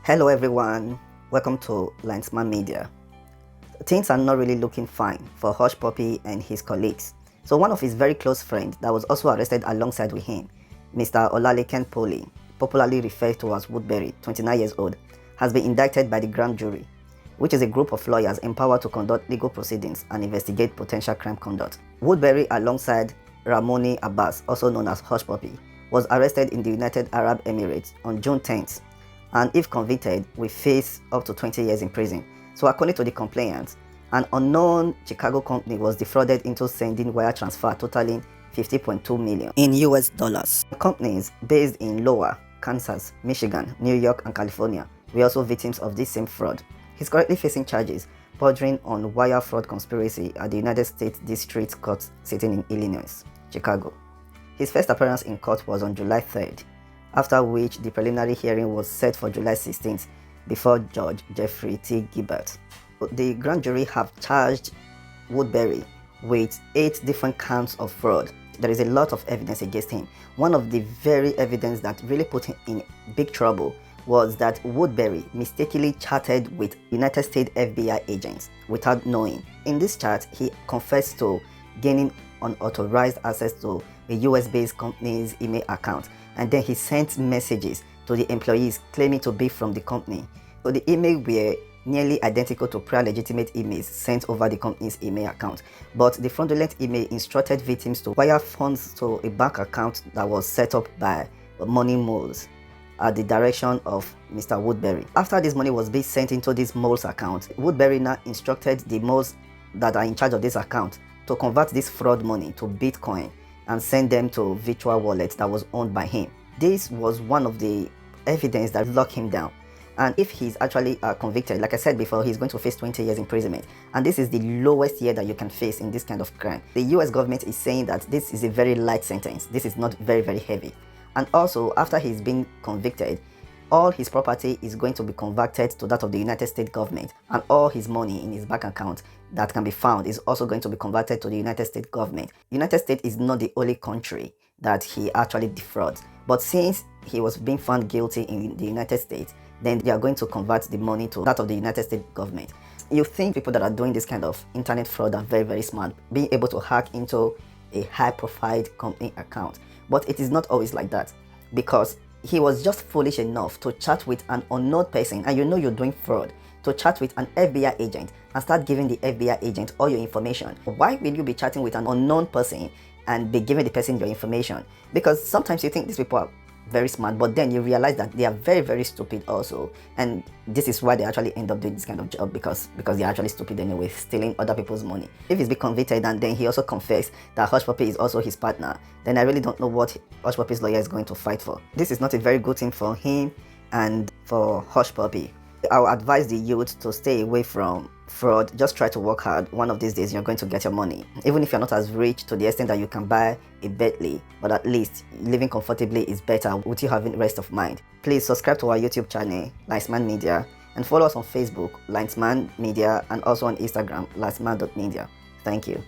Hello everyone, welcome to Linesman Media. Things are not really looking fine for Hushpuppi and his colleagues. So one of his very close friends that was also arrested alongside with him, Mr. Olalekan Poli, popularly referred to as Woodberry, 29 years old, has been indicted by the grand jury, which is a group of lawyers empowered to conduct legal proceedings and investigate potential crime conduct. Woodberry, alongside Ramoni Abbas, also known as Hushpuppi, was arrested in the United Arab Emirates on June 10th, and if convicted, will face up to 20 years in prison. So according to the complainants, an unknown Chicago company was defrauded into sending wire transfer totaling $50.2 million in US dollars. Companies based in Iowa, Kansas, Michigan, New York, and California were also victims of this same fraud. He's currently facing charges bordering on wire fraud conspiracy at the United States District Court sitting in Illinois, Chicago. His first appearance in court was on July 3rd, after which the preliminary hearing was set for July 16th before Judge Jeffrey T. Gilbert. The grand jury have charged Woodberry with 8 different counts of fraud. There is a lot of evidence against him. One of the very evidence that really put him in big trouble was that Woodberry mistakenly chatted with United States FBI agents without knowing. In this chat, he confessed to gaining unauthorized access to a US-based company's email account, and then he sent messages to the employees claiming to be from the company. So the email were nearly identical to prior legitimate emails sent over the company's email account, but the fraudulent email instructed victims to wire funds to a bank account that was set up by money moles at the direction of Mr. Woodberry. After this money was being sent into this mole's account, Woodberry now instructed the moles that are in charge of this account to convert this fraud money to Bitcoin and send them to virtual wallets that was owned by him. This was one of the evidence that locked him down. And if he's actually convicted, like I said before, he's going to face 20 years imprisonment. And this is the lowest year that you can face in this kind of crime. The US government is saying that this is a very light sentence. This is not very, very heavy. And also, after he's been convicted, all his property is going to be converted to that of the United States government, and all his money in his bank account that can be found is also going to be converted to the United States government. United States is not the only country that he actually defrauds, but since he was being found guilty in the United States, then they are going to convert the money to that of the United States government. You think people that are doing this kind of internet fraud are very, very smart, being able to hack into a high-profile company account, but it is not always like that, because he was just foolish enough to chat with an unknown person, and you know you're doing fraud, to chat with an FBI agent and start giving the FBI agent all your information. Why will you be chatting with an unknown person and be giving the person your information? Because sometimes you think these people are very smart, but then you realize that they are very, very stupid also, and this is why they actually end up doing this kind of job, because they're actually stupid anyway, stealing other people's money. If he's been convicted and then he also confessed that Hushpuppi is also his partner, then I really don't know what Hushpuppi's lawyer is going to fight for. This is not a very good thing for him and for Hushpuppi. I would advise the youth to stay away from fraud. Just try to work hard. One of these days you're going to get your money, even if you're not as rich to the extent that you can buy a Bentley, but at least living comfortably is better with you having rest of mind. Please subscribe to our YouTube channel, Linesman Media, and follow us on Facebook, Linesman Media, and also on Instagram, linesman.media. Thank you.